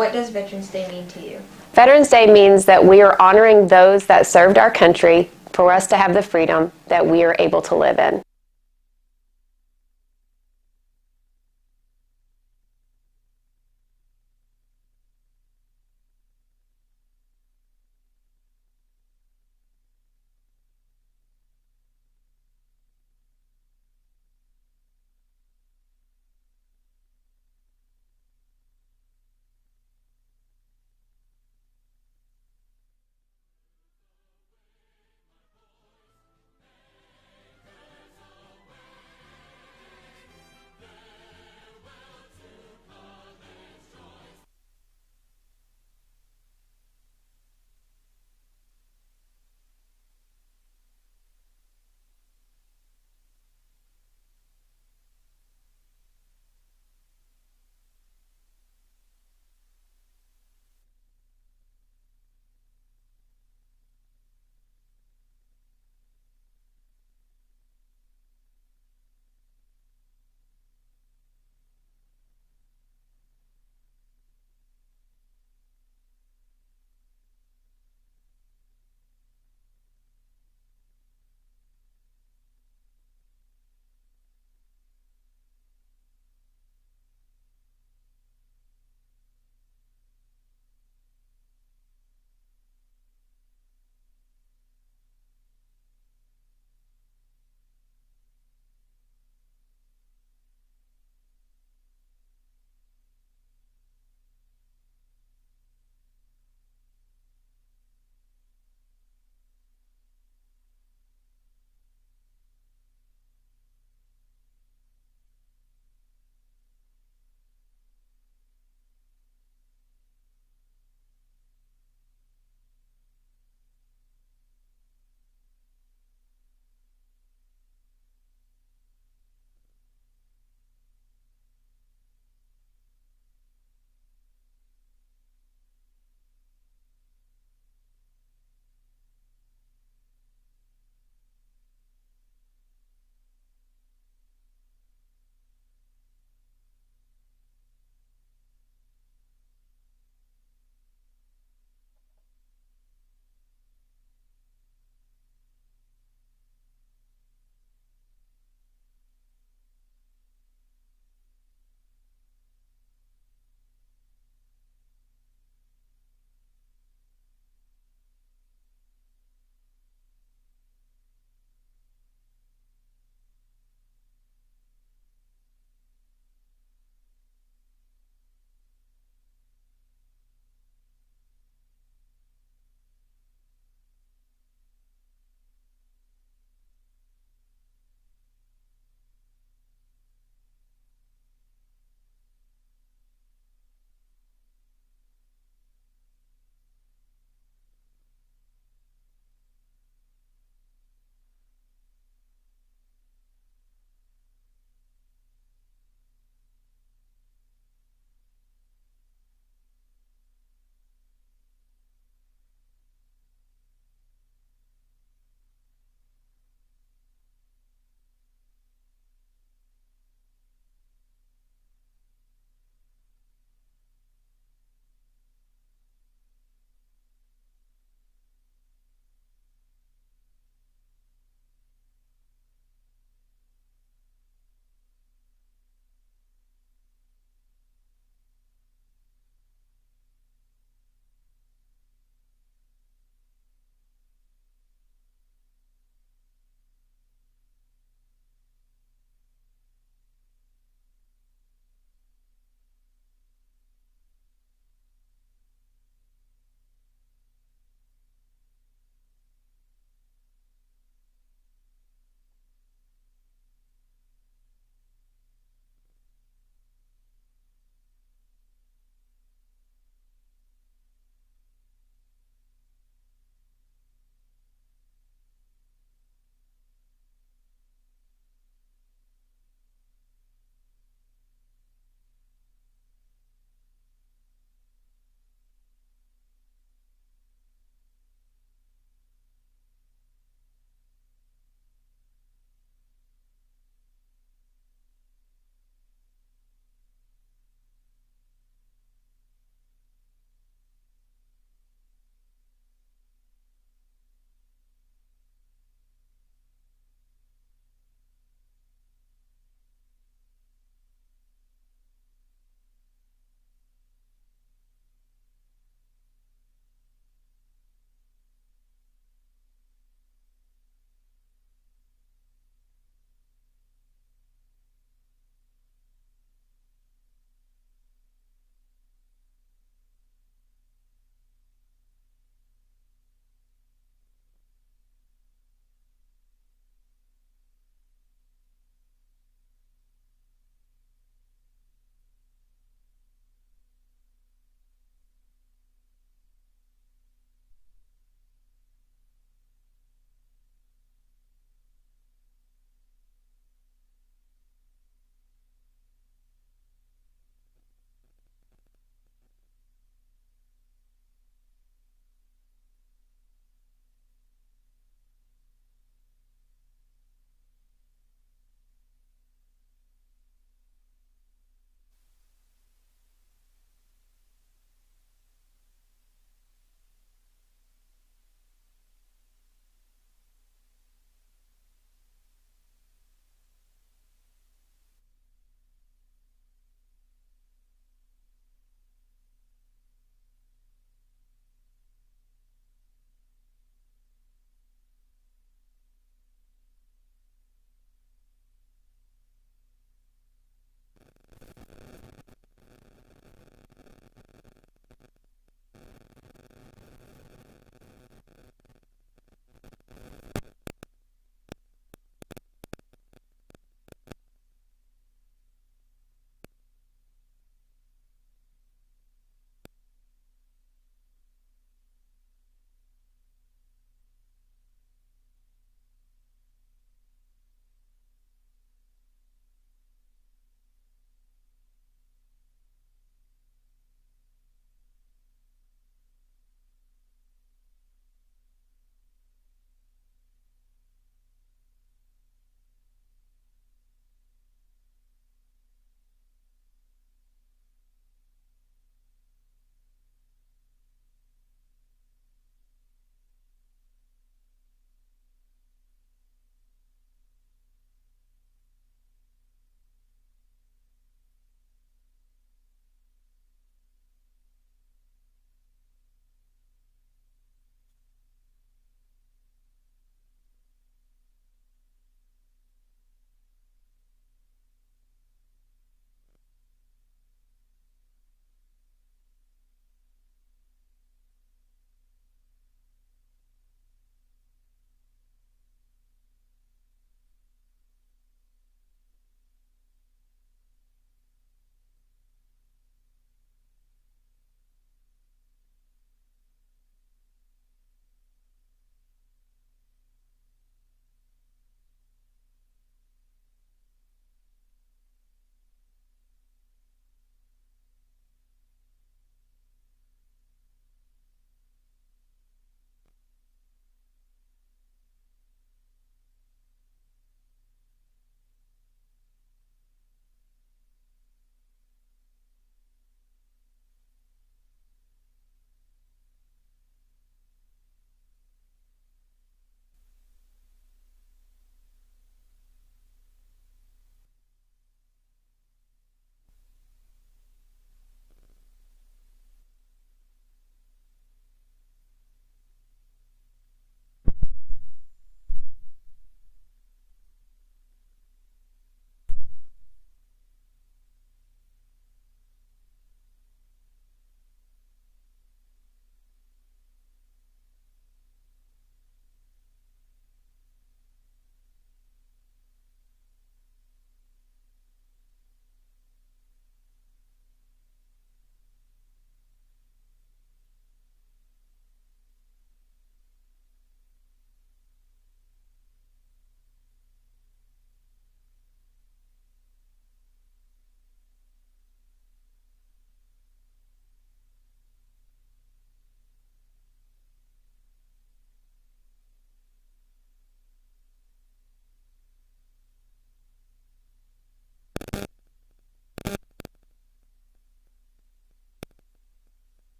What does Veterans Day mean to you? Veterans Day means that we are honoring those that served our country for us to have the freedom that we are able to live in.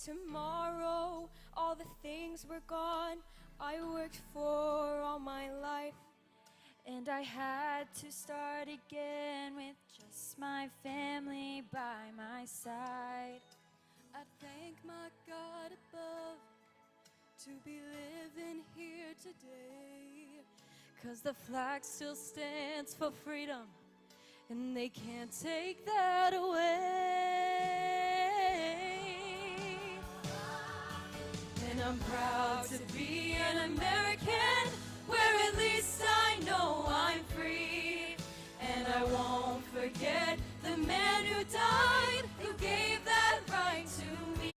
tomorrow all the things were gone I worked for all my life, and I had to start again with just my family by my side. I thank my God above to be living here today, 'cause the flag still stands for freedom, and they can't take that away. And I'm proud to be an American, where at least I know I'm free. And I won't forget the man who died, who gave that right to me.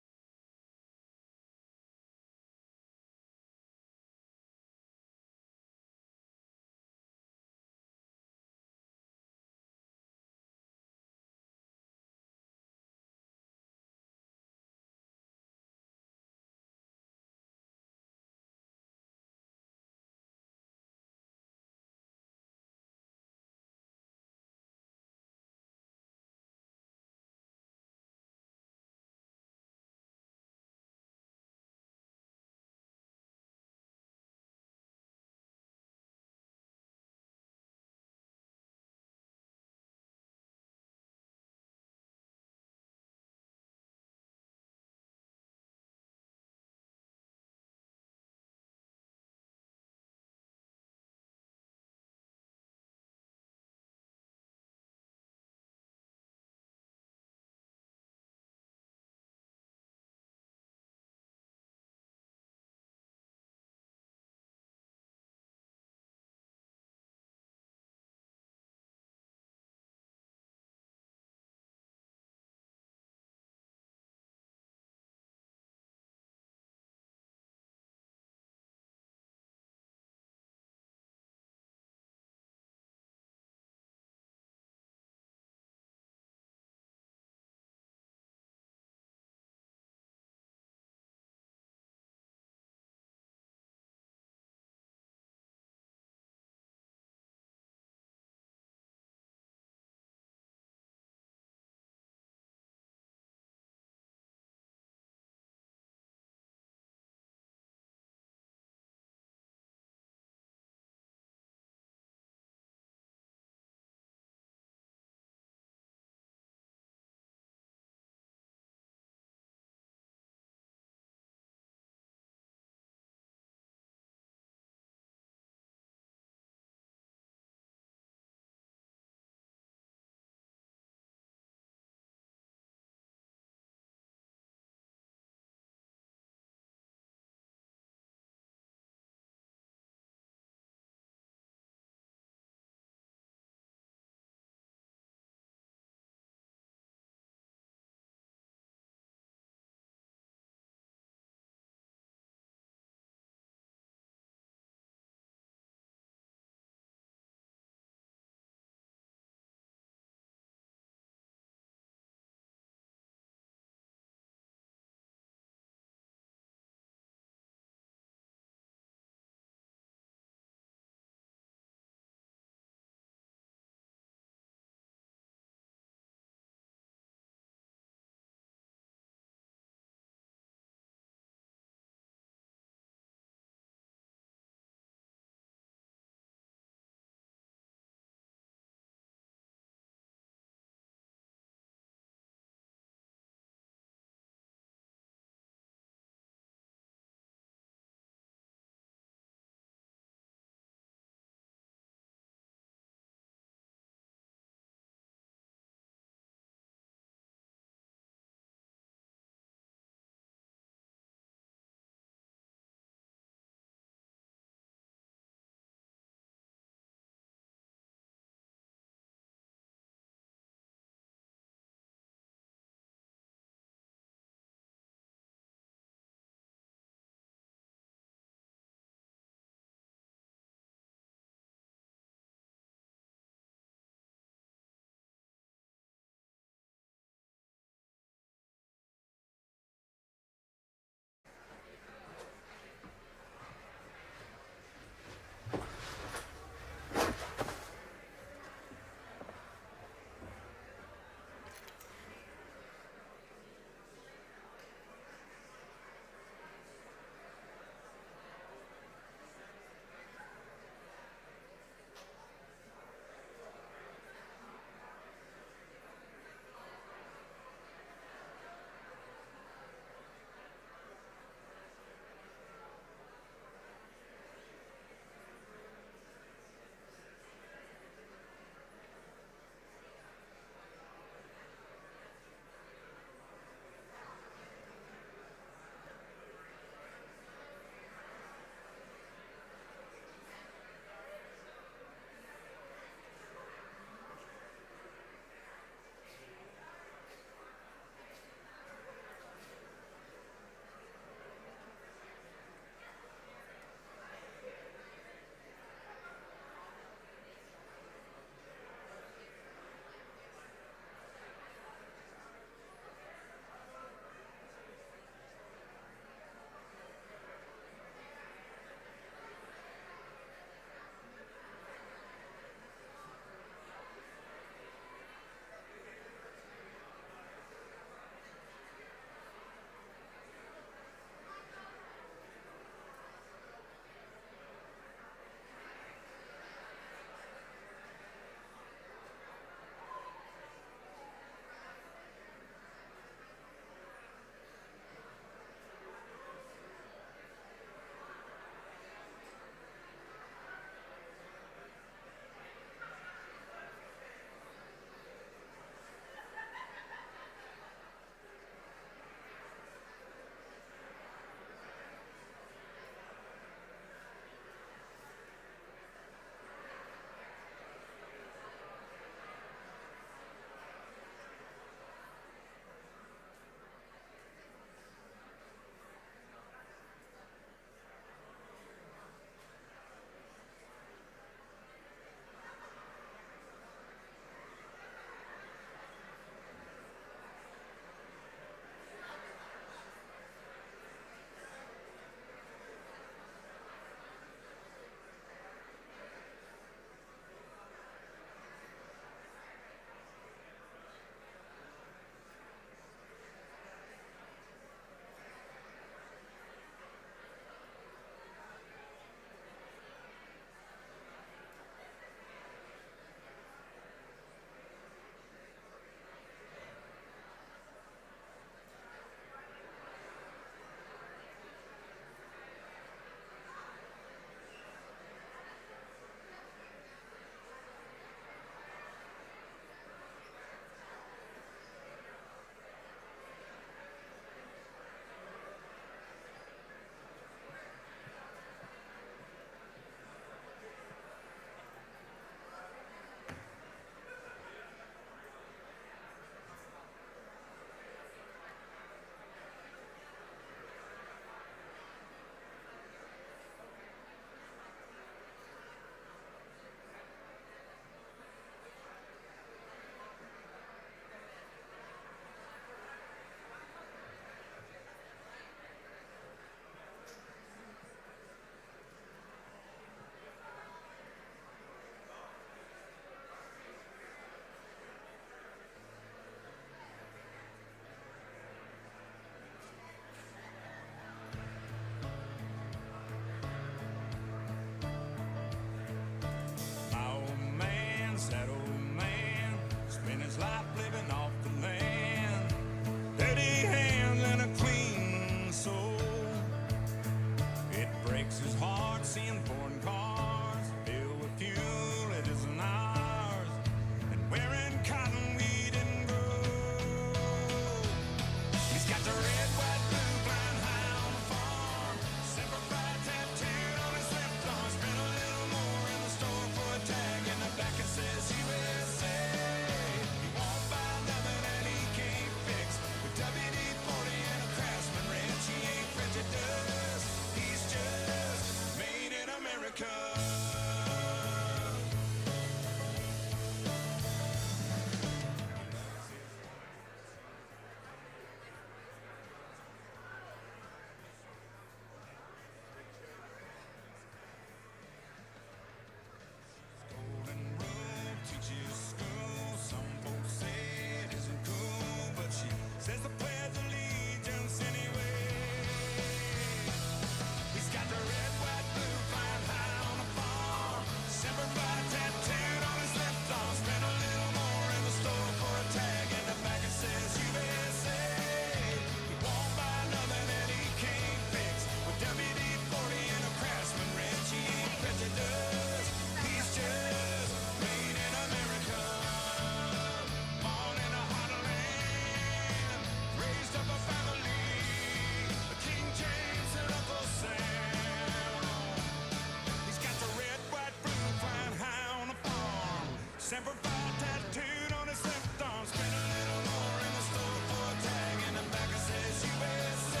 Semper Fi tattooed on his left arm. Spent a little more in the store for a tag, and the back it says USA.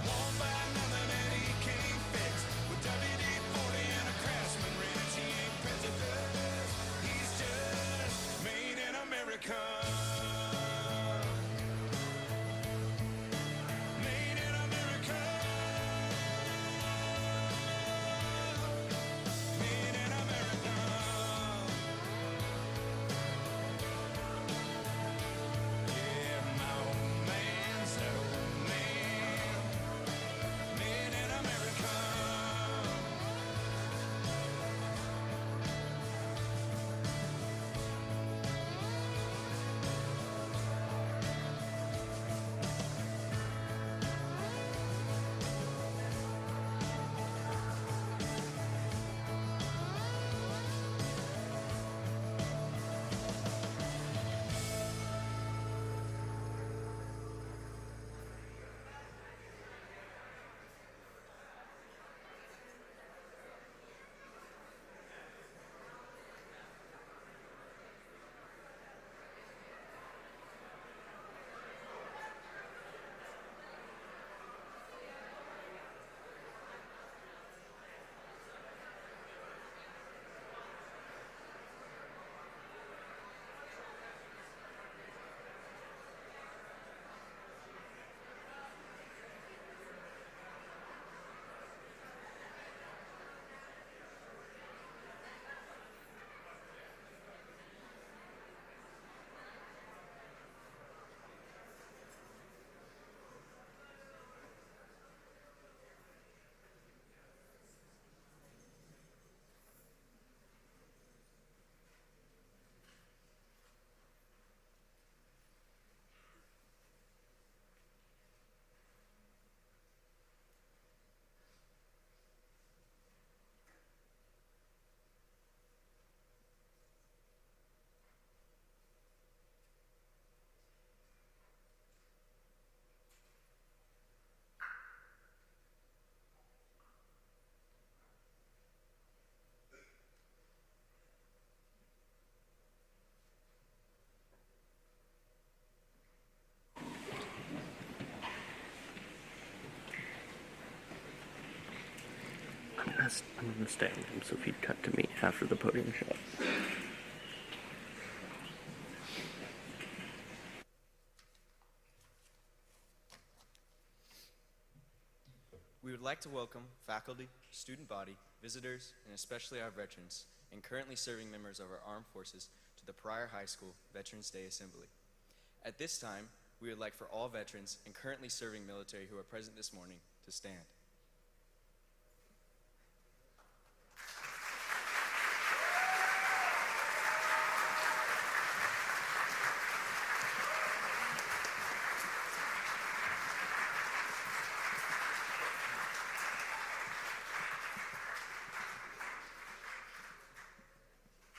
Won't buy nothing that he can't fix. With WD-40 and a Craftsman wrench, he ain't prejudiced. He's just made in America. Made in America. Made in America. Yeah, my old man's that old man. Made in America. I'm gonna stay on him, so if he'd cut to me after the podium shot. We would like to welcome faculty, student body, visitors, and especially our veterans and currently serving members of our armed forces to the Pryor High School Veterans Day Assembly. At this time, we would like for all veterans and currently serving military who are present this morning to stand.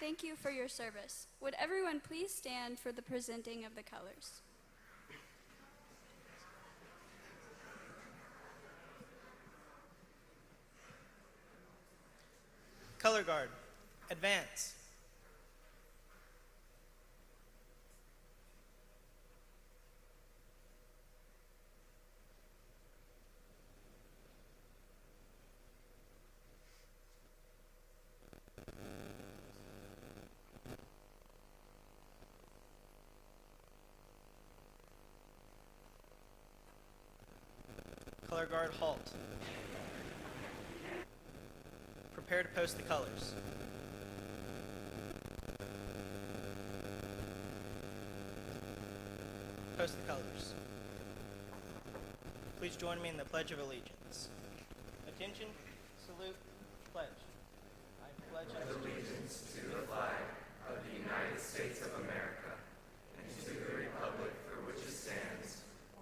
Thank you for your service. Would everyone please stand for the presenting of the colors? Color guard, advance. Color guard, halt. Prepare to post the colors. Post the colors. Please join me in the Pledge of Allegiance. Attention, salute, pledge. I pledge allegiance to the flag of the United States of America and to the republic for which it stands,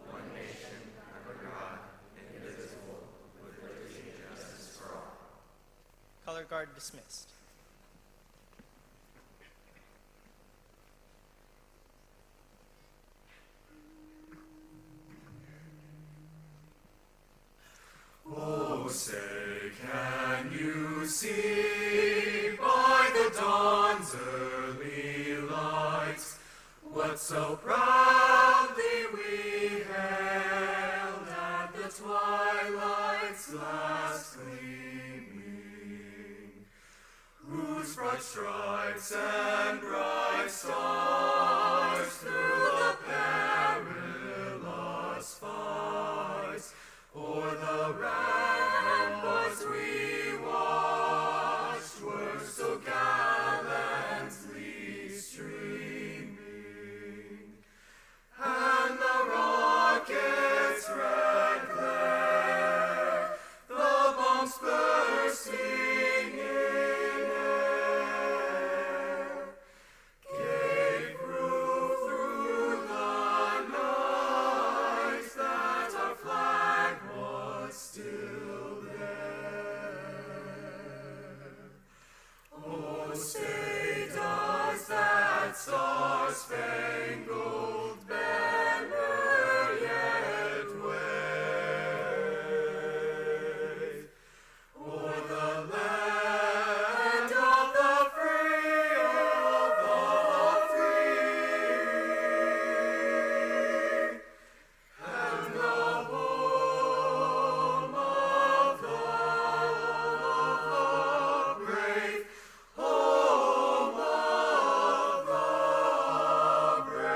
one nation, under God, indivisible, with liberty and justice for all. Color guard dismissed. Oh, say, can you see by the dawn's early What so proudly we hailed at the twilight's last gleaming, whose bright stripes and bright stars through the perilous fights o'er the ramparts we watched were so gallantly streaming, and the rocket's red glare, the bombs bursting in air, gave proof through the night that our flag was still there. Oh, say does that star-spangled banner yet wave o'er the land of the free, and the home of the brave, home of the brave.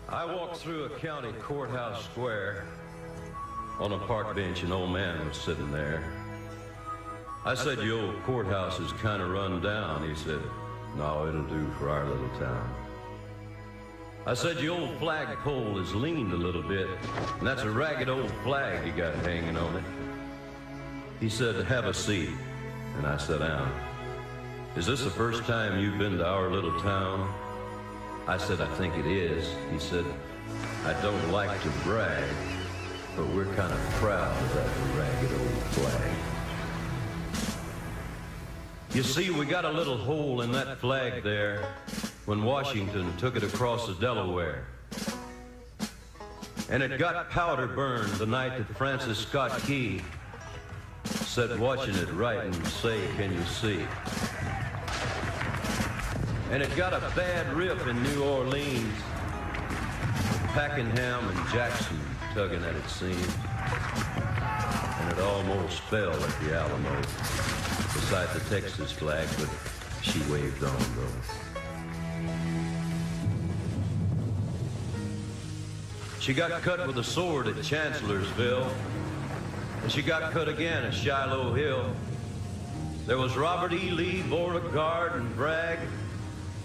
I walked through a county courthouse square. On a park bench, an old man was sitting there. I said, "Your old courthouse is kind of run down." He said, "No, it'll do for our little town." I said, "Your old flagpole is leaned a little bit, and that's a ragged old flag you got hanging on it." He said, "Have a seat," and I sat down. "Is this the first time you've been to our little town?" I said, "I think it is." He said, "I don't like to brag, but we're kind of proud of that ragged old flag. You see, we got a little hole in that flag there when Washington took it across the Delaware. And it got powder burned the night that Francis Scott Key sat watching it write and say, 'Can you see?' And it got a bad rip in New Orleans, Pakenham and Jackson tugging at its seams. And it almost fell at the Alamo beside the Texas flag, but she waved on though. She got cut with a sword at Chancellorsville, and she got cut again at Shiloh Hill. There was Robert E. Lee, Beauregard, and Bragg,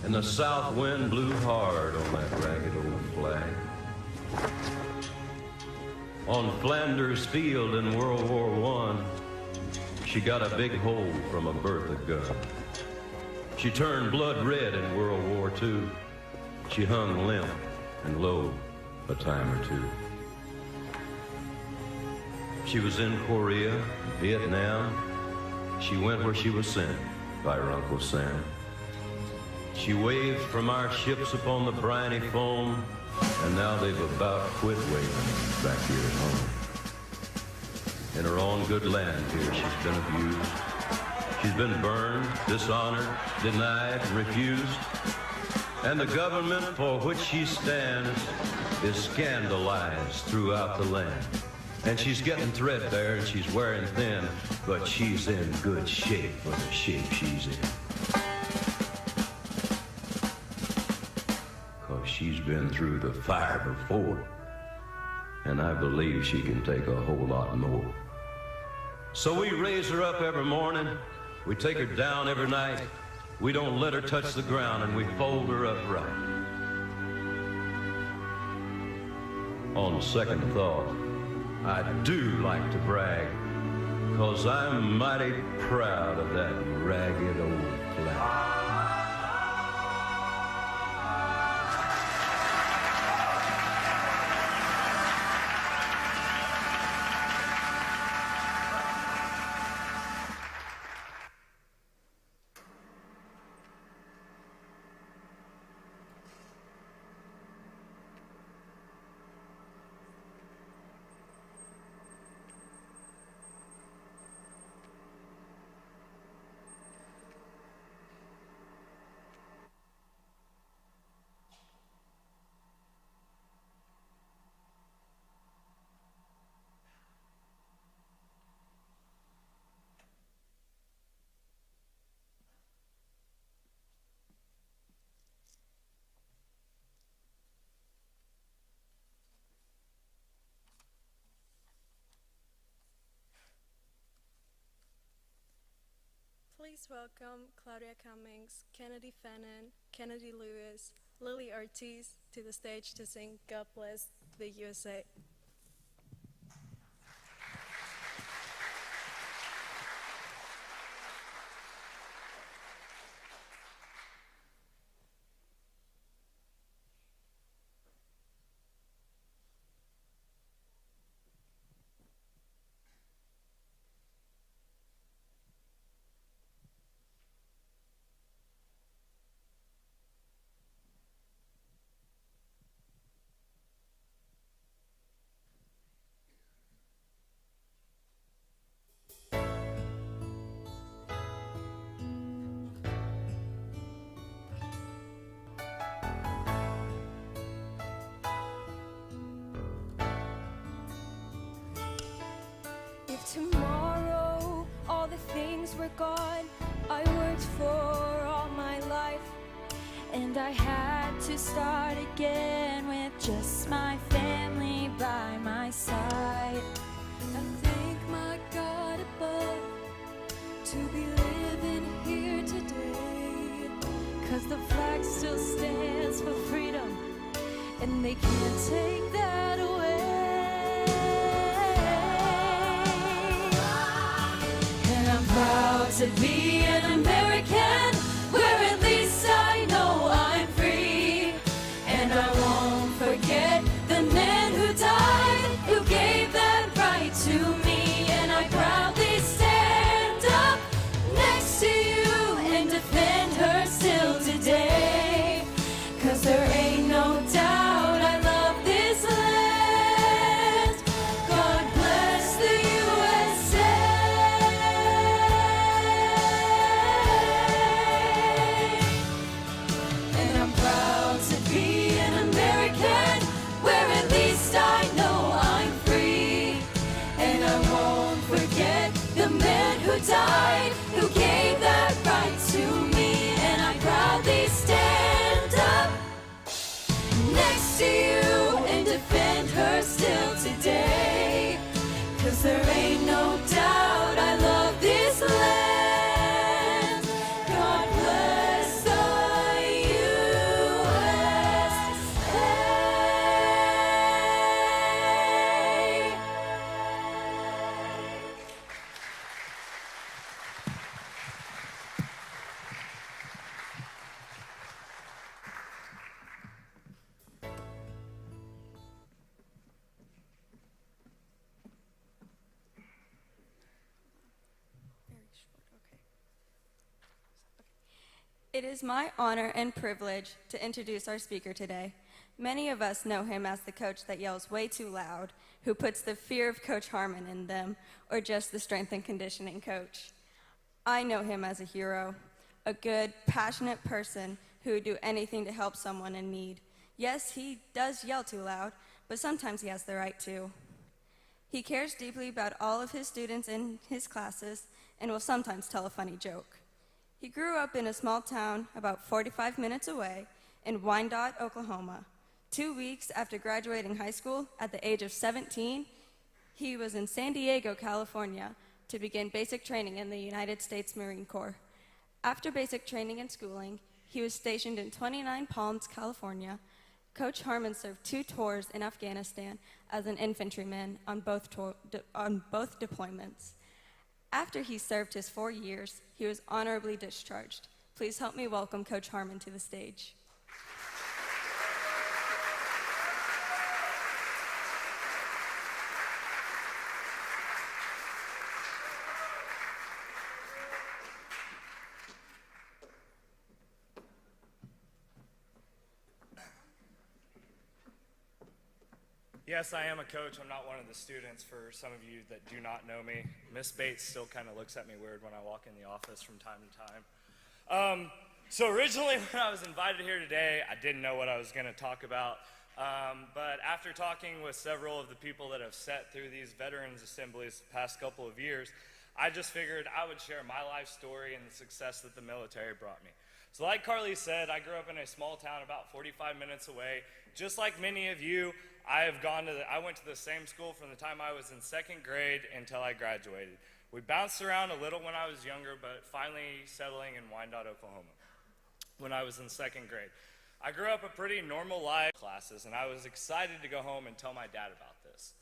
and the south wind blew hard on that ragged old flag. On Flanders Field in World War I, she got a big hole from a Bertha gun. She turned blood red in World War II. She hung limp and low a time or two. She was in Korea, Vietnam. She went where she was sent by her Uncle Sam. She waved from our ships upon the briny foam, and now they've about quit waving back here at home. In her own good land here, she's been abused. She's been burned, dishonored, denied, refused. And the government for which she stands is scandalized throughout the land. And she's getting threadbare and she's wearing thin, but she's in good shape for the shape she's in. 'Cause she's been through the fire before, and I believe she can take a whole lot more. So we raise her up every morning, we take her down every night, we don't let her touch the ground, and we fold her up right. On second thought, I do like to brag, 'cause I'm mighty proud of that ragged old flag. Please welcome Claudia Cummings, Kennedy Fennon, Kennedy Lewis, Lily Ortiz to the stage to sing God Bless the USA. If tomorrow all the things were gone I worked for all my life, and I had to start again with just my family by my side, I thank my God above to be living here today, 'cause the flag still stands for freedom, and they can't take that away. And I'm proud to be an American, where at least I know I'm free. And I won't forget the men who died, who gave that right to me. And I proudly stand up next to you and defend her still today. 'Cause there ain't no doubt I love this land. God bless the USA. And I'm proud to be an American, where at least I know I'm free. And I won't forget the men who died, who gave that right to me. And I proudly stand up next to you and defend her still today. 'Cause there ain't no doubt I love this land. God bless the USA. It is my honor and privilege to introduce our speaker today. Many of us know him as the coach that yells way too loud, who puts the fear of Coach Harmon in them, or just the strength and conditioning coach. I know him as a hero, a good, passionate person who would do anything to help someone in need. Yes, he does yell too loud, but sometimes he has the right to. He cares deeply about all of his students in his classes and will sometimes tell a funny joke. He grew up in a small town about 45 minutes away in Wyandotte, Oklahoma. 2 weeks after graduating high school, at the age of 17, he was in San Diego, California, to begin basic training in the United States Marine Corps. After basic training and schooling, he was stationed in 29 Palms, California. Coach Harmon served 2 tours in Afghanistan as an infantryman on both deployments. After he served his 4 years, he was honorably discharged. Please help me welcome Coach Harmon to the stage. Yes, I am a coach. I'm not one of the students for some of you that do not know me. Miss Bates still kind of looks at me weird when I walk in the office from time to time. So originally when I was invited here today, I didn't know what I was going to talk about. But after talking with several of the people that have sat through these veterans assemblies the past couple of years, I just figured I would share my life story and the success that the military brought me. So like Carly said, I grew up in a small town about 45 minutes away. Just like many of you, I went to the same school from the time I was in 2nd grade until I graduated. We bounced around a little when I was younger, but finally settling in Wyandotte, Oklahoma when I was in 2nd grade. I grew up a pretty normal life classes, and I was excited to go home and tell my dad about this.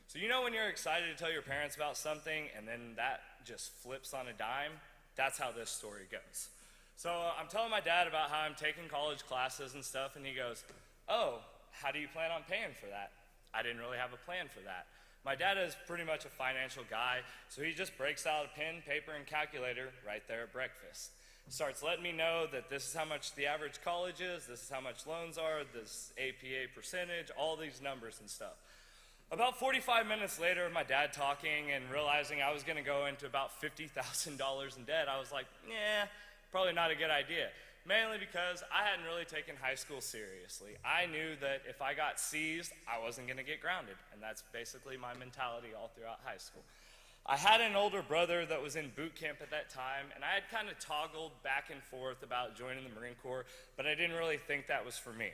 So you know when you're excited to tell your parents about something and then that just flips on a dime? That's how this story goes. So I'm telling my dad about how I'm taking college classes and stuff, and he goes, "Oh, how do you plan on paying for that?" I didn't really have a plan for that. My dad is pretty much a financial guy, so he just breaks out a pen, paper, and calculator right there at breakfast. Starts letting me know that this is how much the average college is, this is how much loans are, this APA percentage, all these numbers and stuff. About 45 minutes later, my dad talking and realizing I was going to go into about $50,000 in debt, I was like, probably not a good idea. Mainly because I hadn't really taken high school seriously. I knew that if I got seized, I wasn't going to get grounded, and that's basically my mentality all throughout high school. I had an older brother that was in boot camp at that time, and I had kind of toggled back and forth about joining the Marine Corps, but I didn't really think that was for me.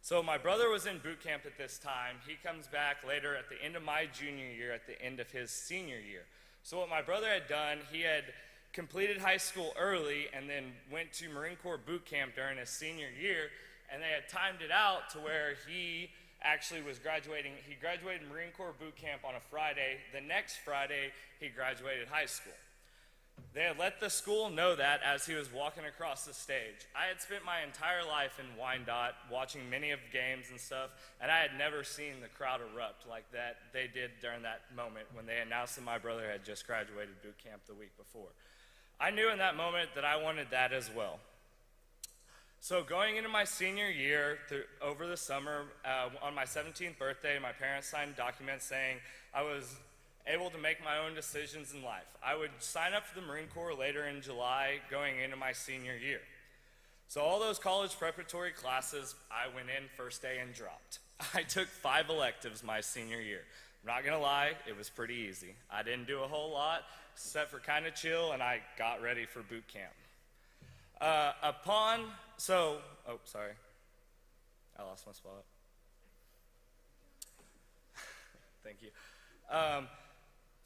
So my brother was in boot camp at this time. He comes back later at the end of my junior year, at the end of his senior year. So what my brother had done, he had completed high school early and then went to Marine Corps boot camp during his senior year, and they had timed it out to where he actually was graduating. He graduated Marine Corps boot camp on a Friday. The next Friday, he graduated high school. They had let the school know that as he was walking across the stage. I had spent my entire life in Wyandotte watching many of the games and stuff, and I had never seen the crowd erupt like that they did during that moment when they announced that my brother had just graduated boot camp the week before. I knew in that moment that I wanted that as well. So going into my senior year, over the summer, on my 17th birthday, my parents signed documents saying I was able to make my own decisions in life. I would sign up for the Marine Corps later in July, going into my senior year. So all those college preparatory classes, I went in first day and dropped. I took 5 electives my senior year. I'm not gonna lie, it was pretty easy. I didn't do a whole lot, except for kind of chill, and I got ready for boot camp. Sorry, I lost my spot. Thank you.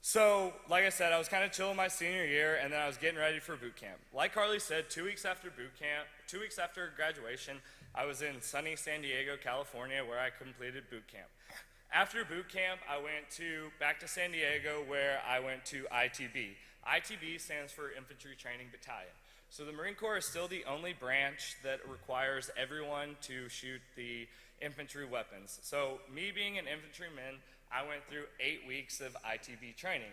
So, like I said, I was kind of chill in my senior year, and then I was getting ready for boot camp. Like Carly said, 2 weeks after boot camp, 2 weeks after graduation, I was in sunny San Diego, California, where I completed boot camp. After boot camp, I went back to San Diego, where I went to ITB. ITB stands for Infantry Training Battalion. So the Marine Corps is still the only branch that requires everyone to shoot the infantry weapons. So me being an infantryman, I went through 8 weeks of ITB training.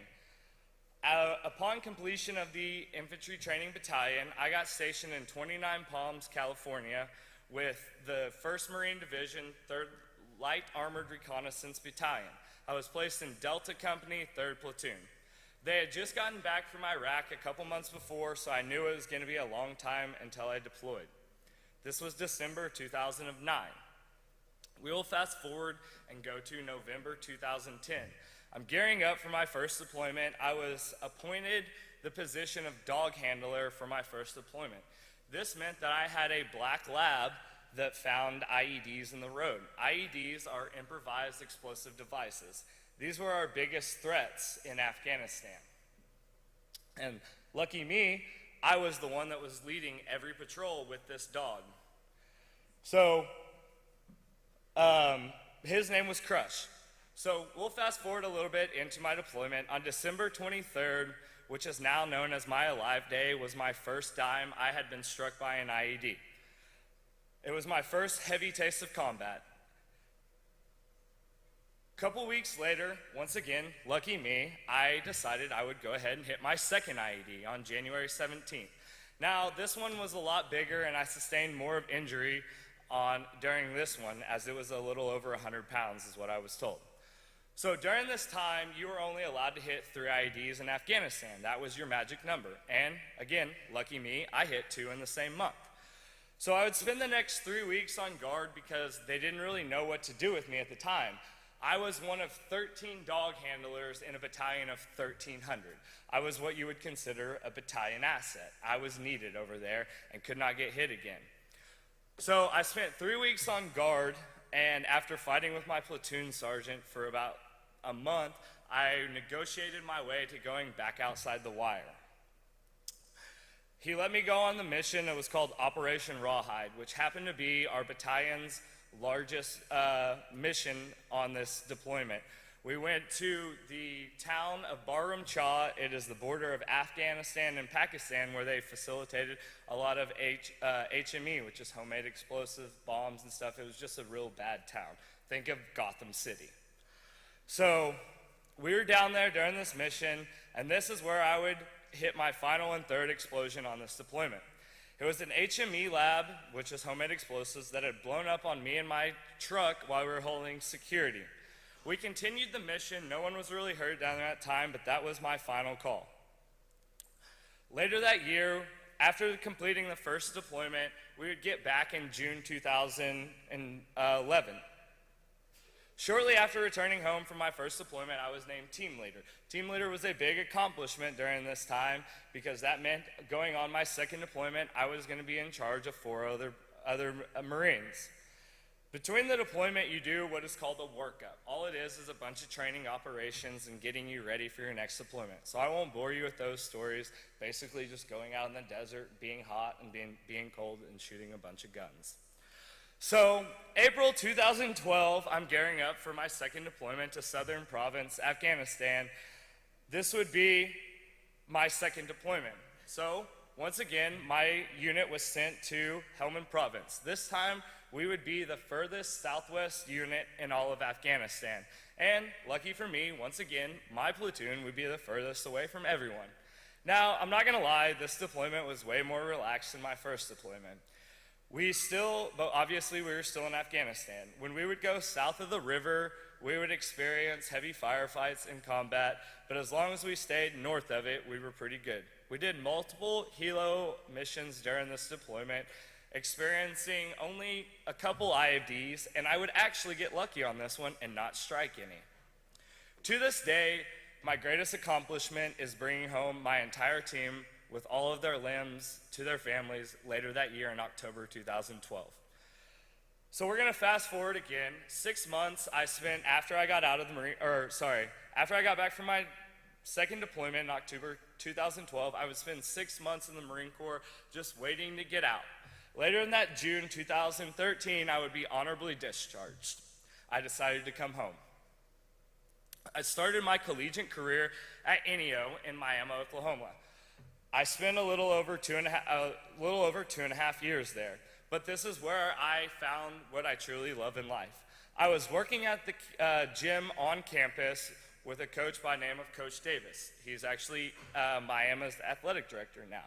Upon completion of the Infantry Training Battalion, I got stationed in 29 Palms, California with the 1st Marine Division, 3rd Light Armored Reconnaissance Battalion. I was placed in Delta Company, 3rd Platoon. They had just gotten back from Iraq a couple months before, so I knew it was going to be a long time until I deployed. This was December 2009. We will fast forward and go to November 2010. I'm gearing up for my first deployment. I was appointed the position of dog handler for my first deployment. This meant that I had a black lab that found IEDs in the road. IEDs are improvised explosive devices. These were our biggest threats in Afghanistan. And lucky me, I was the one that was leading every patrol with this dog. So, his name was Crush. So we'll fast forward a little bit into my deployment. On December 23rd, which is now known as my Alive Day, was my first time I had been struck by an IED. It was my first heavy taste of combat. A couple weeks later, once again, lucky me, I decided I would go ahead and hit my second IED on January 17th. Now, this one was a lot bigger, and I sustained more of injury during this one, as it was a little over 100 pounds is what I was told. So during this time, you were only allowed to hit 3 IEDs in Afghanistan. That was your magic number. And again, lucky me, I hit 2 in the same month. So I would spend the next 3 weeks on guard because they didn't really know what to do with me at the time. I was one of 13 dog handlers in a battalion of 1,300. I was what you would consider a battalion asset. I was needed over there and could not get hit again. So I spent 3 weeks on guard, and after fighting with my platoon sergeant for about a month, I negotiated my way to going back outside the wire. He let me go on the mission. It was called Operation Rawhide, which happened to be our battalion's largest mission on this deployment. We went to the town of Barum Chah. It is the border of Afghanistan and Pakistan, where they facilitated a lot of HME, which is homemade explosive bombs and stuff. It was just a real bad town. Think of Gotham City. So we were down there during this mission, and this is where I would hit my final and third explosion on this deployment. It was an HME lab, which is homemade explosives, that had blown up on me and my truck while we were holding security. We continued the mission. No one was really hurt down there at that time, but that was my final call. Later that year, after completing the first deployment, we would get back in June 2011. Shortly after returning home from my first deployment, I was named team leader. Team leader was a big accomplishment during this time because that meant going on my second deployment, I was going to be in charge of 4 other Marines. Between the deployment, you do what is called a workup. All it is a bunch of training operations and getting you ready for your next deployment. So I won't bore you with those stories. Basically just going out in the desert, being hot and being cold and shooting a bunch of guns. So April 2012, I'm gearing up for my second deployment to Southern Province, Afghanistan. This would be my second deployment. So once again, my unit was sent to Helmand Province. This time, we would be the furthest southwest unit in all of Afghanistan. And lucky for me, once again, my platoon would be the furthest away from everyone. Now, I'm not gonna lie, this deployment was way more relaxed than my first deployment. But obviously we were still in Afghanistan. When we would go south of the river, we would experience heavy firefights and combat, but as long as we stayed north of it, we were pretty good. We did multiple helo missions during this deployment, experiencing only a couple IEDs, and I would actually get lucky on this one and not strike any. To this day, my greatest accomplishment is bringing home my entire team with all of their limbs to their families later that year in October 2012. So we're gonna fast forward again. 6 months I spent after I got back from my second deployment in October 2012, I would spend 6 months in the Marine Corps just waiting to get out. Later in that June 2013, I would be honorably discharged. I decided to come home. I started my collegiate career at NEO in Miami, Oklahoma. I spent a little over two and a half years there, but this is where I found what I truly love in life. I was working at the gym on campus with a coach by the name of Coach Davis. He's actually Miami's athletic director now.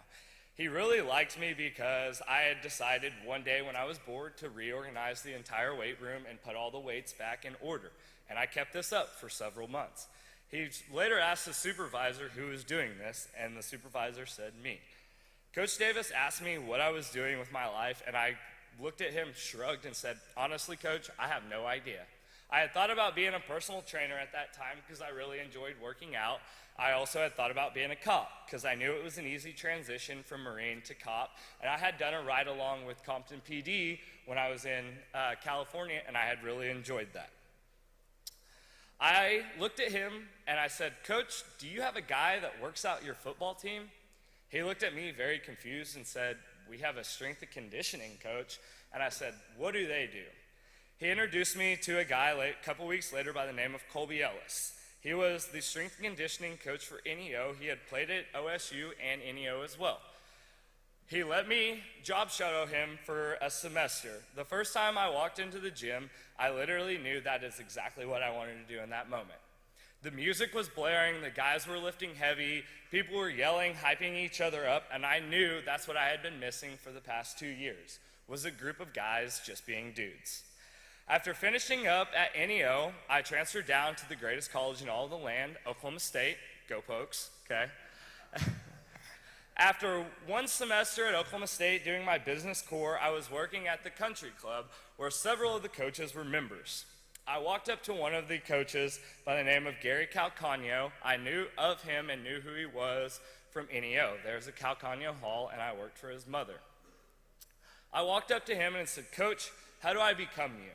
He really liked me because I had decided one day when I was bored to reorganize the entire weight room and put all the weights back in order, and I kept this up for several months. He later asked the supervisor who was doing this, and the supervisor said me. Coach Davis asked me what I was doing with my life, and I looked at him, shrugged, and said, honestly, Coach, I have no idea. I had thought about being a personal trainer at that time because I really enjoyed working out. I also had thought about being a cop because I knew it was an easy transition from Marine to cop, and I had done a ride-along with Compton PD when I was in California, and I had really enjoyed that. I looked at him and I said, "Coach, do you have a guy that works out your football team?" He looked at me very confused and said, "We have a strength and conditioning coach." And I said, "What do they do?" He introduced me to a guy a couple weeks later by the name of Colby Ellis. He was the strength and conditioning coach for NEO. He had played at OSU and NEO as well. He let me job shadow him for a semester. The first time I walked into the gym, I literally knew that is exactly what I wanted to do in that moment. The music was blaring, the guys were lifting heavy, people were yelling, hyping each other up, and I knew that's what I had been missing for the past 2 years, was a group of guys just being dudes. After finishing up at NEO, I transferred down to the greatest college in all of the land, Oklahoma State. Go Pokes, okay? After one semester at Oklahoma State doing my business core, I was working at the country club where several of the coaches were members. I walked up to one of the coaches by the name of Gary Calcagno. I knew of him and knew who he was from NEO. There's a Calcagno Hall, and I worked for his mother. I walked up to him and said, "Coach, how do I become you?"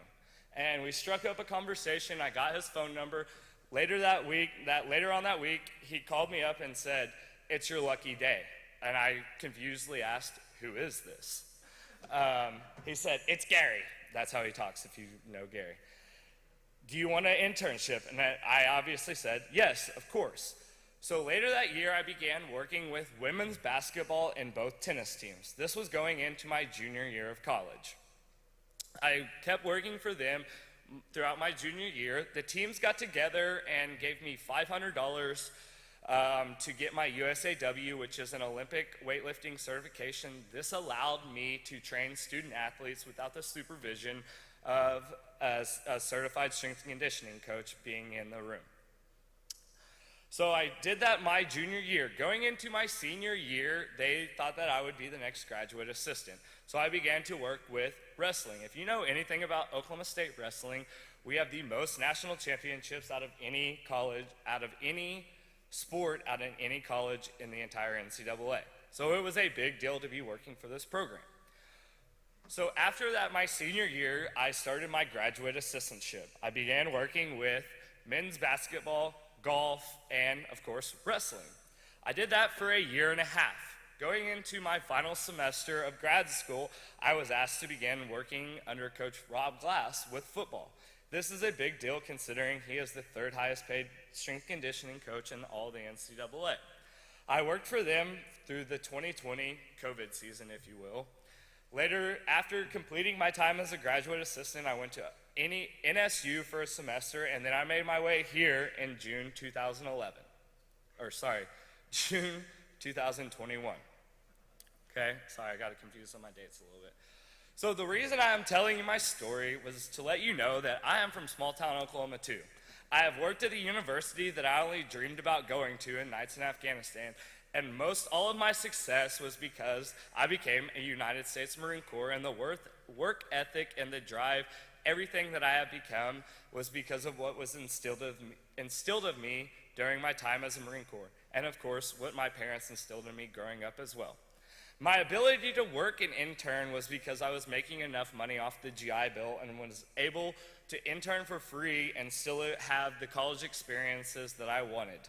And we struck up a conversation. I got his phone number. Later on that week, he called me up and said, "It's your lucky day." And I confusedly asked, "Who is this?" He said, "It's Gary." That's how he talks, if you know Gary. "Do you want an internship?" And I obviously said, "Yes, of course." So later that year, I began working with women's basketball and both tennis teams. This was going into my junior year of college. I kept working for them throughout my junior year. The teams got together and gave me $500 to get my USAW, which is an Olympic weightlifting certification. This allowed me to train student athletes without the supervision of a certified strength and conditioning coach being in the room. So I did that my junior year. Going into my senior year, they thought that I would be the next graduate assistant. So I began to work with wrestling. If you know anything about Oklahoma State wrestling, we have the most national championships out of any college, out of any sport, out of any college in the entire NCAA. So it was a big deal to be working for this program. So after that, my senior year, I started my graduate assistantship. I began working with men's basketball, golf, and of course, wrestling. I did that for a year and a half. Going into my final semester of grad school, I was asked to begin working under Coach Rob Glass with football. This is a big deal considering he is the third highest paid strength conditioning coach in all the NCAA. I worked for them through the 2020 COVID season, if you will. Later, after completing my time as a graduate assistant, I went to NSU for a semester, and then I made my way here in June 2021. Okay, sorry, I got confused on my dates a little bit. So the reason I am telling you my story was to let you know that I am from small town Oklahoma too. I have worked at a university that I only dreamed about going to in nights in Afghanistan, and all of my success was because I became a United States Marine Corps, and the work ethic and the drive, everything that I have become was because of what was instilled of me during my time as a Marine Corps, and of course, what my parents instilled in me growing up as well. My ability to work and intern was because I was making enough money off the GI Bill and was able to intern for free and still have the college experiences that I wanted.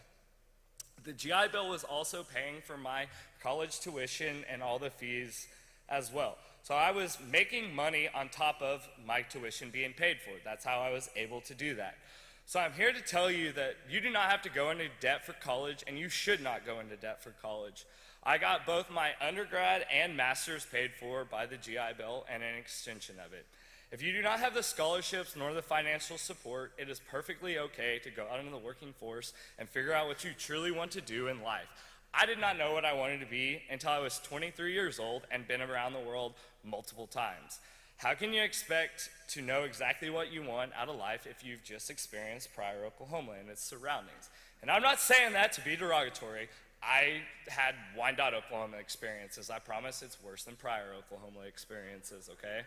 The GI Bill was also paying for my college tuition and all the fees as well. So I was making money on top of my tuition being paid for. That's how I was able to do that. So I'm here to tell you that you do not have to go into debt for college, and you should not go into debt for college. I got both my undergrad and master's paid for by the GI Bill and an extension of it. If you do not have the scholarships nor the financial support, it is perfectly okay to go out into the working force and figure out what you truly want to do in life. I did not know what I wanted to be until I was 23 years old and been around the world multiple times. How can you expect to know exactly what you want out of life if you've just experienced Pryor, Oklahoma and its surroundings? And I'm not saying that to be derogatory. I had Wyandotte, Oklahoma experiences. I promise it's worse than Pryor, Oklahoma experiences, okay?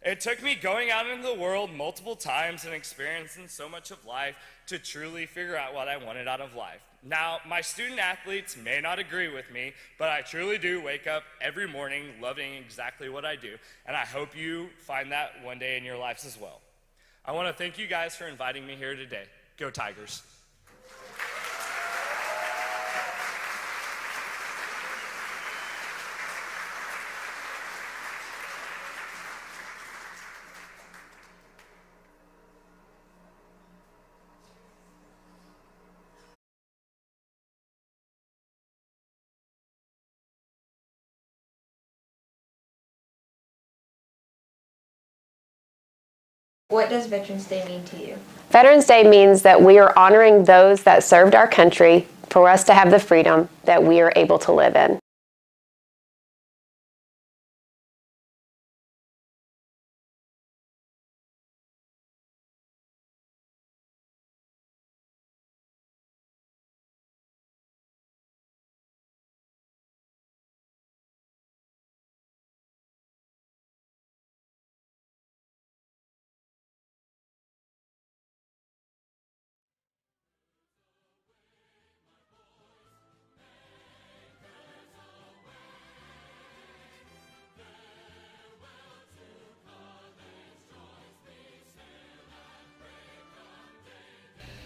It took me going out into the world multiple times and experiencing so much of life to truly figure out what I wanted out of life. Now, my student athletes may not agree with me, but I truly do wake up every morning loving exactly what I do, and I hope you find that one day in your lives as well. I want to thank you guys for inviting me here today. Go Tigers. What does Veterans Day mean to you? Veterans Day means that we are honoring those that served our country for us to have the freedom that we are able to live in.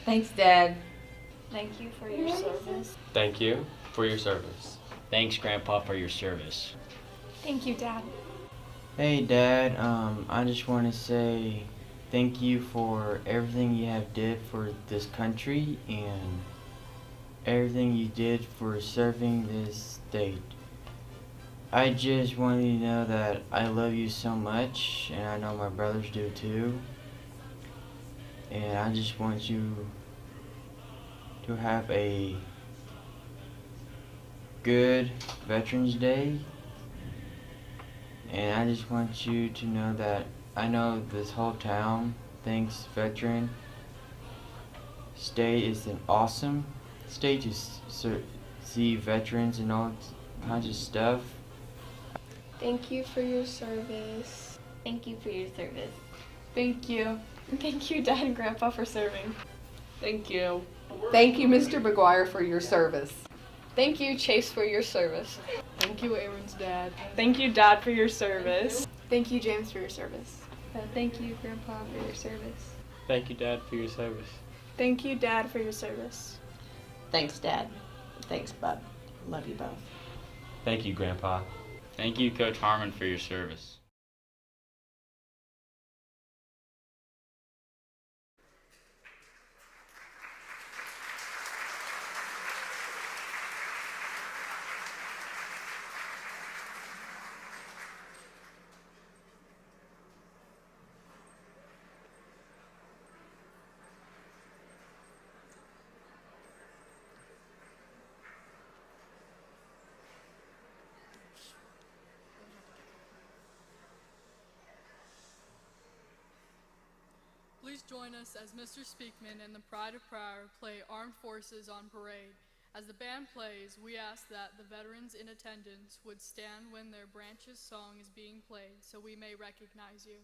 Thanks, Dad. Thank you for your service. Thank you for your service. Thanks, Grandpa, for your service. Thank you, Dad. Hey, Dad. I just want to say thank you for everything you have did for this country and everything you did for serving this state. I just want you to know that I love you so much, and I know my brothers do too. And I just want you to have a good Veterans Day. And I just want you to know that I know this whole town thinks Veteran State is an awesome state to see veterans and all kinds of stuff. Thank you for your service. Thank you for your service. Thank you. Thank you, Dad and Grandpa, for serving. Thank you. Thank you, Mr. McGuire, for your service. Thank you, Chase, for your service. Thank you, Aaron's dad. Thank you, Dad, for your service. Thank you, James, for your service. Thank you, Grandpa, for your service. Thank you, Dad, for your service. Thank you, Dad, for your service. Thanks, Dad. Thanks, Bub. Love you both. Thank you, Grandpa. Thank you, Coach Harmon, for your service. Please join us as Mr. Speakman and the Pride of Pryor play Armed Forces on Parade. As the band plays, we ask that the veterans in attendance would stand when their branch's song is being played so we may recognize you.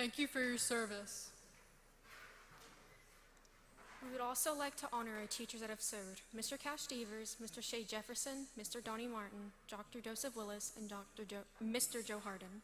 Thank you for your service. We would also like to honor our teachers that have served: Mr. Cash Devers, Mr. Shay Jefferson, Mr. Donnie Martin, Dr. Joseph Willis, and Mr. Joe Harden.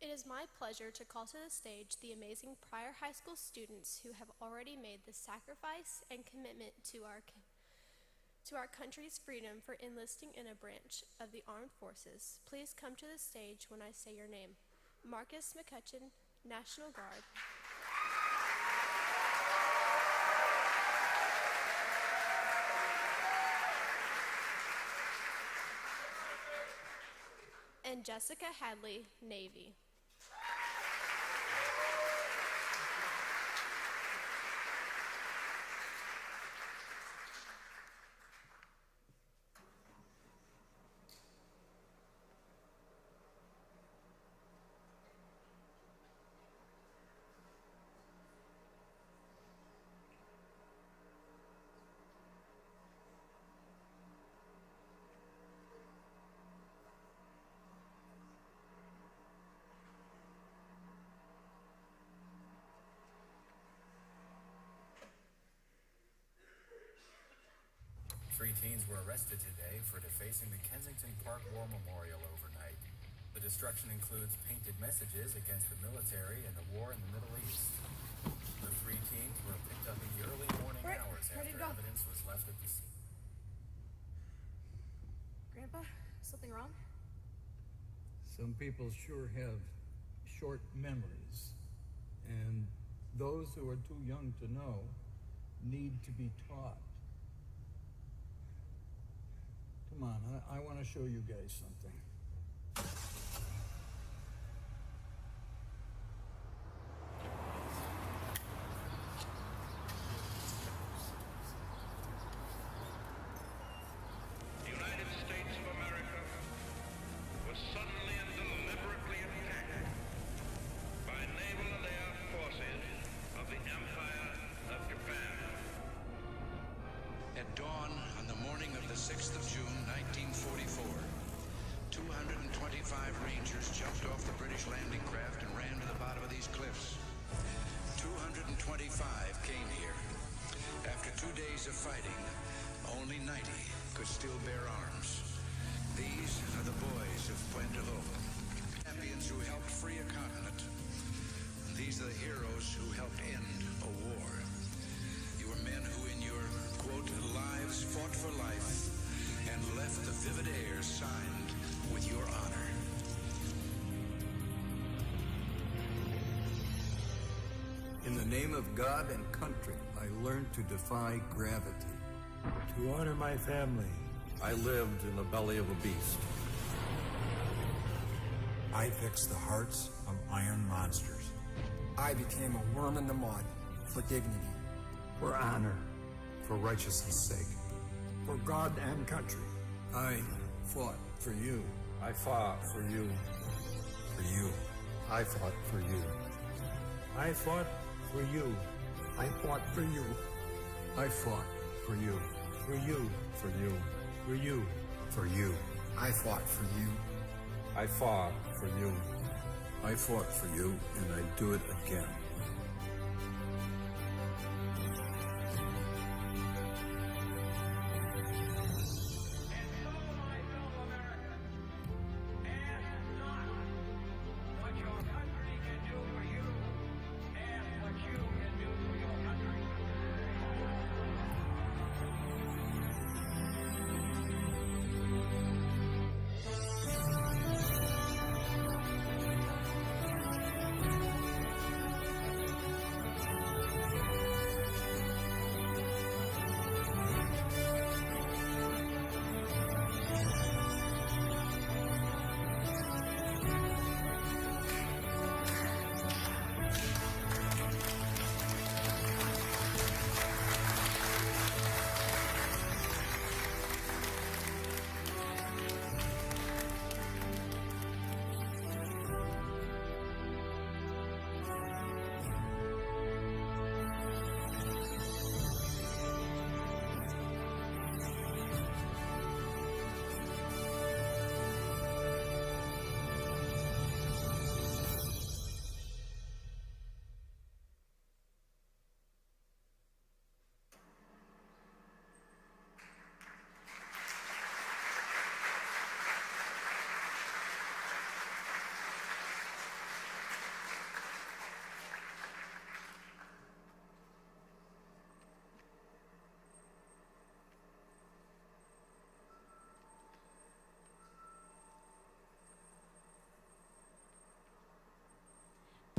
It is my pleasure to call to the stage the amazing Pryor High School students who have already made the sacrifice and commitment to our country's freedom for enlisting in a branch of the armed forces. Please come to the stage when I say your name. Marcus McCutcheon, National Guard. And Jessica Hadley, Navy. Three teens were arrested today for defacing the Kensington Park War Memorial overnight. The destruction includes painted messages against the military and the war in the Middle East. The three teens were picked up in the early morning hours after evidence was left at the scene. Grandpa, something wrong? Some people sure have short memories, and those who are too young to know need to be taught. Come on, I want to show you guys something. The United States of America was suddenly and deliberately attacked by naval and air forces of the Empire of Japan. At dawn on the morning of the 6th of June, 1944, 225 Rangers jumped off the British landing craft and ran to the bottom of these cliffs. 225 came here. After 2 days of fighting, only 90 could still bear arms. These are the boys of Puente Hope, champions who helped free a continent. These are the heroes who helped end a war. You are men who in your, quote, lives fought for life and left the vivid air signed with your honor. In the name of God and country, I learned to defy gravity. To honor my family, I lived in the belly of a beast. I fixed the hearts of iron monsters. I became a worm in the mud for dignity. For honor, for righteousness' sake. For God and country. I fought for you. I fought for you. For you. I fought for you. I fought for you. I fought for you. I fought for you. For you. For you. For you. For you. I fought for you. I fought for you. I fought for you, and I'd do it again.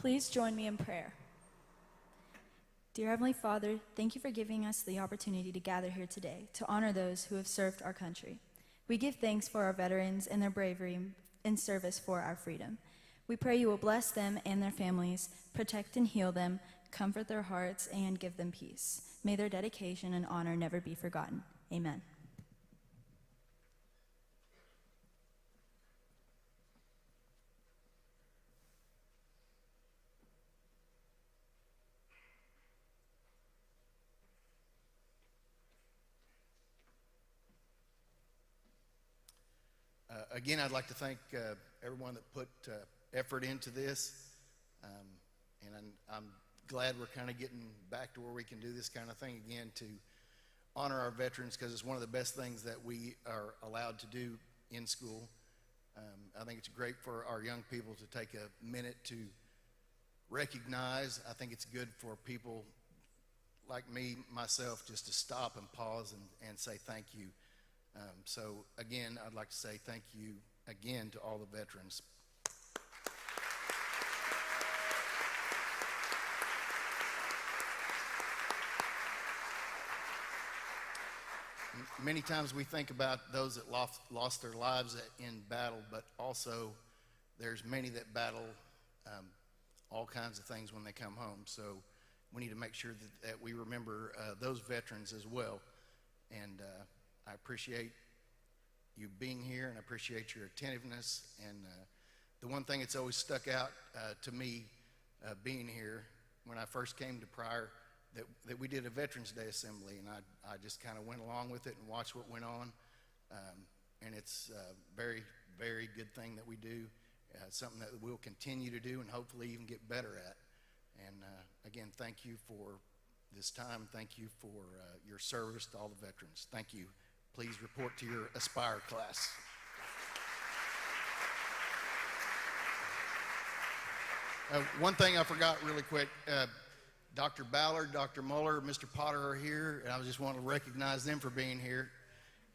Please join me in prayer. Dear Heavenly Father, thank you for giving us the opportunity to gather here today to honor those who have served our country. We give thanks for our veterans and their bravery in service for our freedom. We pray you will bless them and their families, protect and heal them, comfort their hearts, and give them peace. May their dedication and honor never be forgotten. Amen. Again, I'd like to thank everyone that put effort into this, and I'm glad we're kind of getting back to where we can do this kind of thing again to honor our veterans, because it's one of the best things that we are allowed to do in school. I think it's great for our young people to take a minute to recognize. I think it's good for people like me, myself, just to stop and pause and say thank you. So again, I'd like to say thank you again to all the veterans. Many times we think about those that lost their lives in battle, but also there's many that battle all kinds of things when they come home. So we need to make sure that we remember those veterans as well. And I appreciate you being here, and I appreciate your attentiveness. And the one thing that's always stuck out to me being here, when I first came to Pryor, that we did a Veterans Day assembly, and I just kind of went along with it and watched what went on. And it's a very, very good thing that we do, something that we'll continue to do and hopefully even get better at. And again, thank you for this time. Thank you for your service to all the veterans. Thank you. Please report to your Aspire class. One thing I forgot really quick, Dr. Ballard, Dr. Muller, Mr. Potter are here, and I just want to recognize them for being here.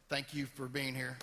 Thank you for being here.